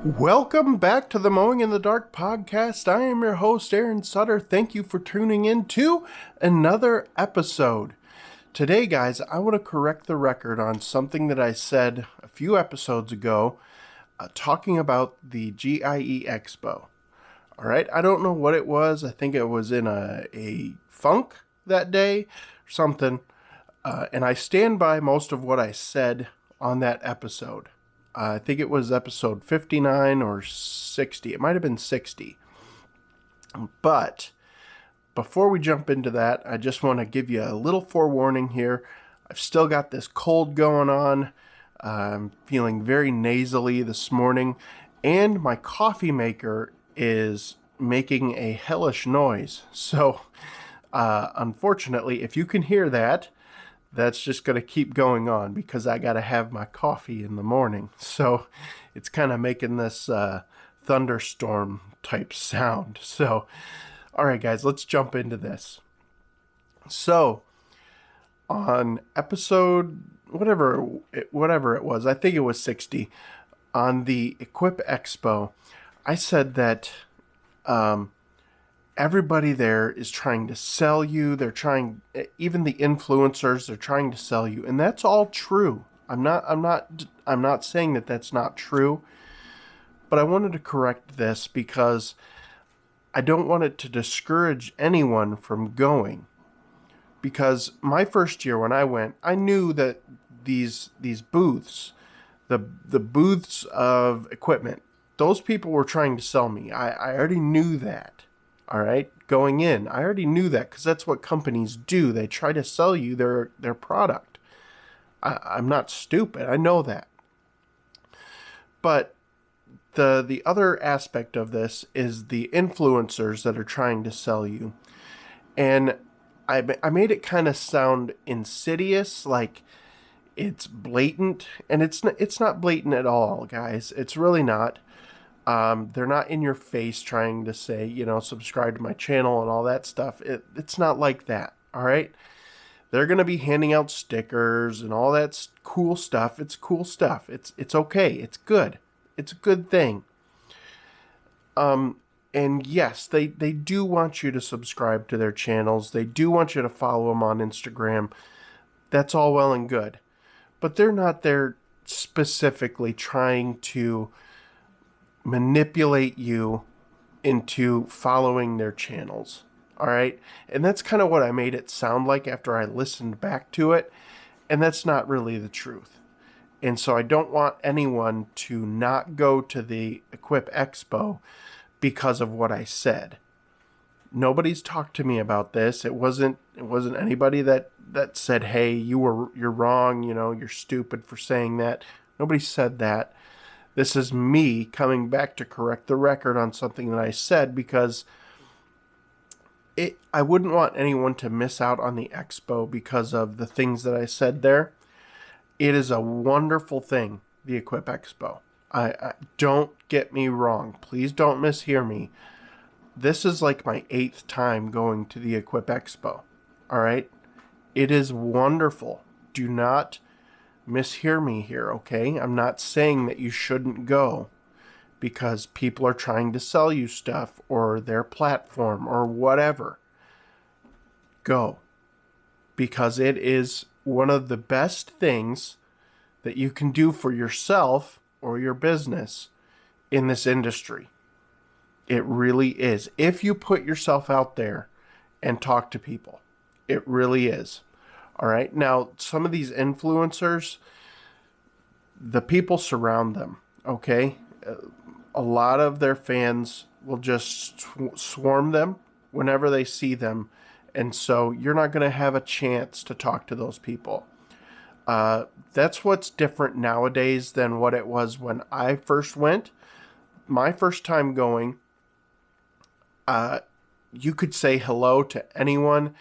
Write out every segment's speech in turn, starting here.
Welcome back to the Mowing in the Dark podcast. I am your host, Aaron Sutter. Thank you for tuning in to another episode. Today, guys, I want to correct the record on something that I said a few episodes ago, talking about the GIE Expo. All right, I don't know what it was. I think it was in a funk that day or something. And I stand by most of what I said on that episode. I think it was episode 59 or 60. It might have been 60. But before we jump into that, I just want to give you a little forewarning here. I've still got this cold going on. I'm feeling very nasally this morning. And my coffee maker is making a hellish noise. So, unfortunately, if you can hear that, that's just going to keep going on because I got to have my coffee in the morning. So it's kind of making this thunderstorm type sound. So, all right, guys, let's jump into this. So on episode, whatever it was, I think it was 60, on the Equip EXPO, I said that everybody there is trying to sell you. They're trying, even the influencers, they're trying to sell you. And that's all true. I'm not saying that that's not true, but I wanted to correct this because I don't want it to discourage anyone from going. Because my first year when I went, I knew that these booths, the booths of equipment, those people were trying to sell me. I already knew that. All right, going in, I already knew that because that's what companies do. They try to sell you their product. I'm not stupid. I know that. But the other aspect of this is the influencers that are trying to sell you. And I made it kind of sound insidious, like it's blatant. And it's not blatant at all, guys. It's really not. They're not in your face trying to say, subscribe to my channel and all that stuff. It's not like that, all right? They're going to be handing out stickers and all that cool stuff. It's cool stuff. It's okay. It's good. It's a good thing. And yes, they do want you to subscribe to their channels. They do want you to follow them on Instagram. That's all well and good. But they're not there specifically trying to manipulate you into following their channels. All right. And that's kind of what I made it sound like after I listened back to it. And that's not really the truth. And so I don't want anyone to not go to the Equip Expo because of what I said. Nobody's talked to me about this. It wasn't anybody that said, "Hey, you're wrong, you're stupid for saying that." Nobody said that. This is me coming back to correct the record on something that I said because I wouldn't want anyone to miss out on the expo because of the things that I said there. It is a wonderful thing, the Equip Expo. I don't get me wrong. Please don't mishear me. This is like my 8th time going to the Equip Expo. All right? It is wonderful. Do not mishear me here, okay? I'm not saying that you shouldn't go because people are trying to sell you stuff or their platform or whatever. Go. Because it is one of the best things that you can do for yourself or your business in this industry. It really is. If you put yourself out there and talk to people, it really is. All right. Now, some of these influencers, the people surround them. Okay. A lot of their fans will just swarm them whenever they see them. And so you're not going to have a chance to talk to those people. That's what's different nowadays than what it was when I first went. My first time going, you could say hello to anyone.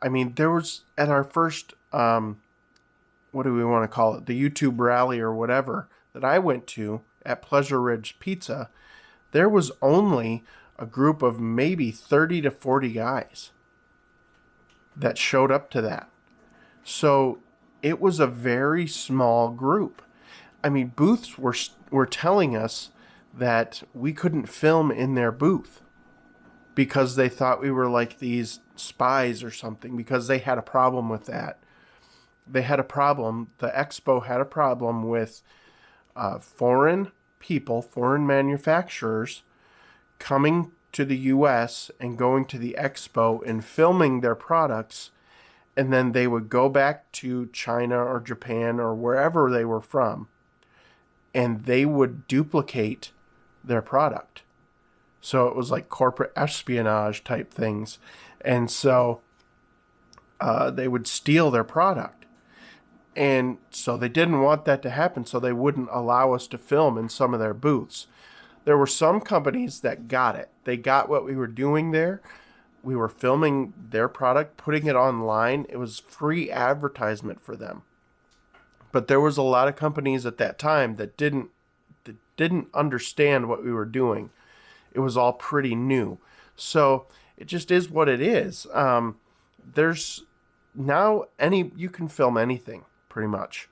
I mean, there was at our first, what do we want to call it? The YouTube rally or whatever that I went to at Pleasure Ridge Pizza. There was only a group of maybe 30 to 40 guys that showed up to that. So it was a very small group. I mean, booths were telling us that we couldn't film in their booth because they thought we were like these spies or something, because they had a problem with that. They had a problem. The expo had a problem with foreign people, foreign manufacturers coming to the U.S. and going to the expo and filming their products, and then they would go back to China or Japan or wherever they were from, and they would duplicate their product. So it was like corporate espionage type things. And so they would steal their product. And so they didn't want that to happen, so they wouldn't allow us to film in some of their booths. There were some companies that got it. They got what we were doing there. We were filming their product, putting it online. It was free advertisement for them. But there was a lot of companies at that time that didn't understand what we were doing. It was all pretty new. So it just is what it is. There's now you can film anything pretty much.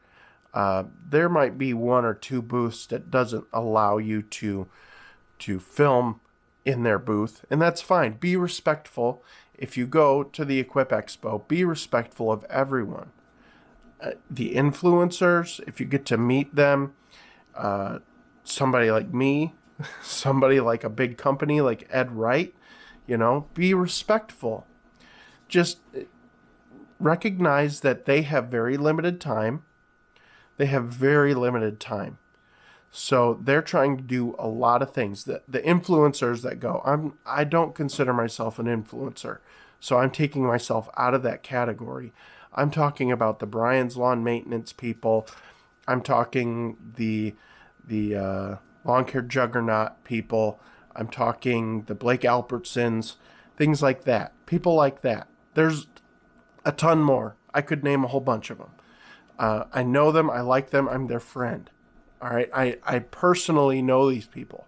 There might be one or two booths that doesn't allow you to film in their booth, and that's fine. Be respectful. If you go to the Equip Expo, be respectful of everyone. The influencers, if you get to meet them, somebody like me, somebody like a big company like Ed Wright, be respectful. Just recognize that they have very limited time. So they're trying to do a lot of things. The influencers that go, I don't consider myself an influencer, so I'm taking myself out of that category. I'm talking about the Brian's Lawn Maintenance people. I'm talking the Lawn Care Juggernaut people. I'm talking the Blake Albertsons, things like that. People like that. There's a ton more. I could name a whole bunch of them. I know them. I like them. I'm their friend. All right. I personally know these people.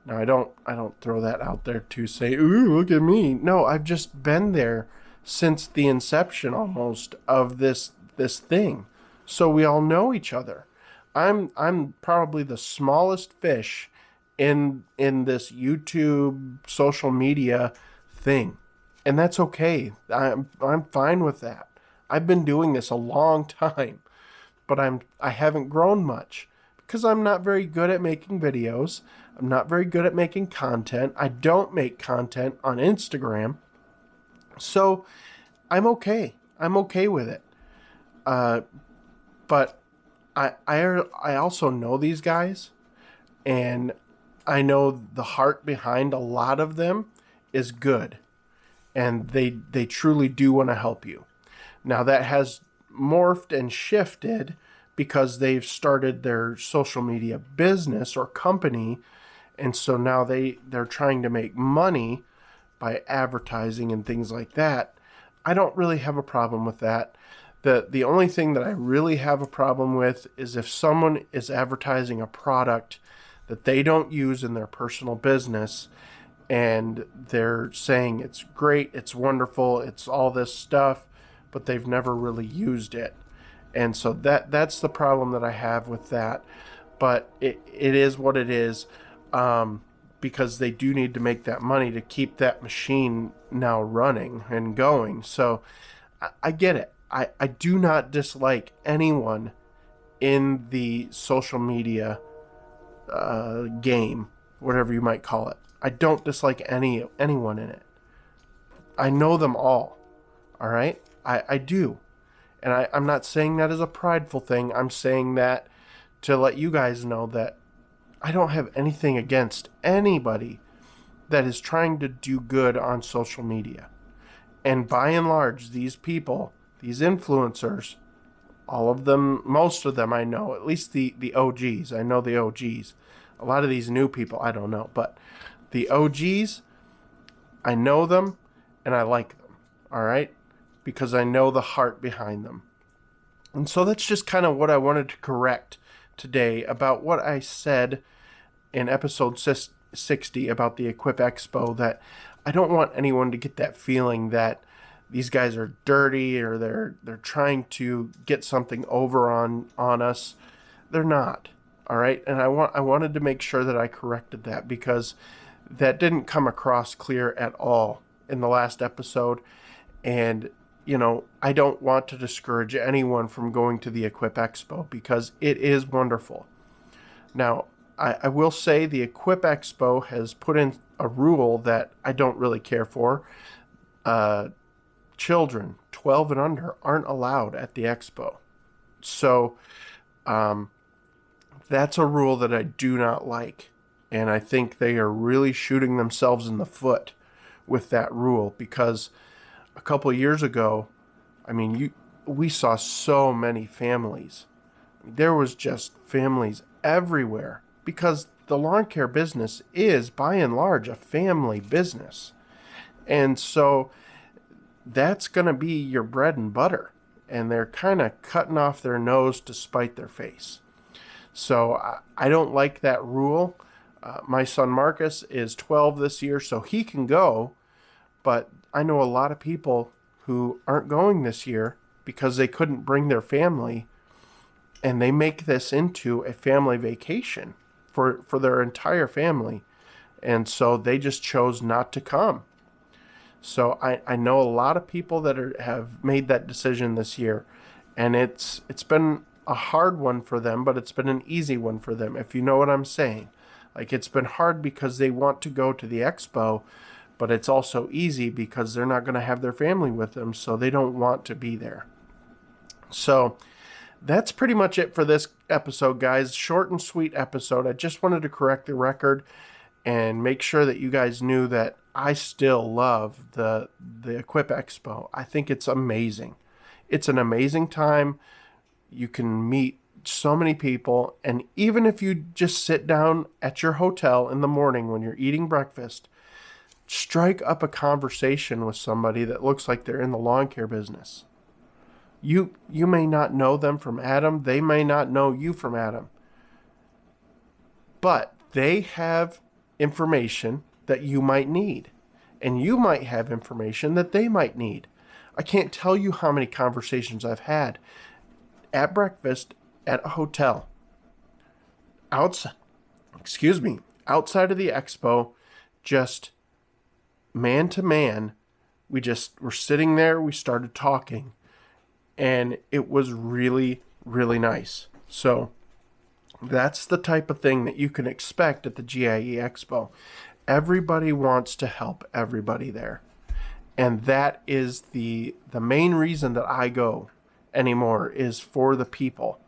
Now I don't throw that out there to say, ooh, look at me. No, I've just been there since the inception almost of this thing. So we all know each other. I'm probably the smallest fish in this YouTube social media thing. And that's okay. I'm fine with that. I've been doing this a long time, but I haven't grown much because I'm not very good at making videos. I'm not very good at making content. I don't make content on Instagram. So I'm okay. I'm okay with it. But I also know these guys, and I know the heart behind a lot of them is good, and they truly do want to help you. Now that has morphed and shifted because they've started their social media business or company, and so now they're trying to make money by advertising and things like that. I don't really have a problem with that. The only thing that I really have a problem with is if someone is advertising a product that they don't use in their personal business, and they're saying it's great, it's wonderful, it's all this stuff, but they've never really used it. And so that's the problem that I have with that. But it is what it is, because they do need to make that money to keep that machine now running and going. So I get it. I do not dislike anyone in the social media game, whatever you might call it. I don't dislike anyone in it. I know them all right? I do. And I'm not saying that as a prideful thing. I'm saying that to let you guys know that I don't have anything against anybody that is trying to do good on social media. And by and large, these people, these influencers, all of them, most of them I know, at least the OGs. I know the OGs. A lot of these new people, I don't know. But the OGs, I know them and I like them. All right? Because I know the heart behind them. And so that's just kind of what I wanted to correct today about what I said in episode 60 about the Equip Expo, that I don't want anyone to get that feeling that these guys are dirty or they're trying to get something over on us. They're not. All right. And I wanted to make sure that I corrected that because that didn't come across clear at all in the last episode. And, I don't want to discourage anyone from going to the Equip Expo because it is wonderful. Now, I will say the Equip Expo has put in a rule that I don't really care for. Children 12 and under aren't allowed at the expo. So that's a rule that I do not like. And I think they are really shooting themselves in the foot with that rule because a couple of years ago, we saw so many families. There was just families everywhere because the lawn care business is, by and large, a family business. And so that's going to be your bread and butter. And they're kind of cutting off their nose to spite their face. So I don't like that rule. My son Marcus is 12 this year, so he can go. But I know a lot of people who aren't going this year because they couldn't bring their family. And they make this into a family vacation for their entire family. And so they just chose not to come. So I know a lot of people that have made that decision this year. And it's been a hard one for them, but it's been an easy one for them, if you know what I'm saying. Like, it's been hard because they want to go to the expo, but it's also easy because they're not going to have their family with them, so they don't want to be there. So that's pretty much it for this episode, guys. Short and sweet episode. I just wanted to correct the record and make sure that you guys knew that I still love the Equip Expo. I think it's amazing. It's an amazing time. You can meet so many people, and even if you just sit down at your hotel in the morning when you're eating breakfast, strike up a conversation with somebody that looks like they're in the lawn care business. You may not know them from Adam. They may not know you from Adam. But they have information that you might need. And you might have information that they might need. I can't tell you how many conversations I've had at breakfast at a hotel. Outside of the expo, just man to man, we just were sitting there, we started talking. And it was really, really nice. So that's the type of thing that you can expect at the GIE Expo. Everybody wants to help everybody there. And that is the main reason that I go anymore, is for the people.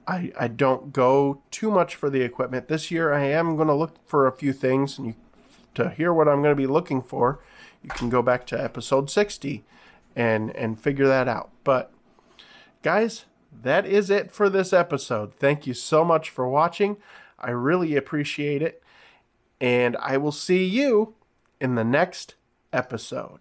I don't go too much for the equipment. This year I am going to look for a few things. And to hear what I'm going to be looking for, you can go back to episode 60 and figure that out. But guys, that is it for this episode. Thank you so much for watching. I really appreciate it. And I will see you in the next episode.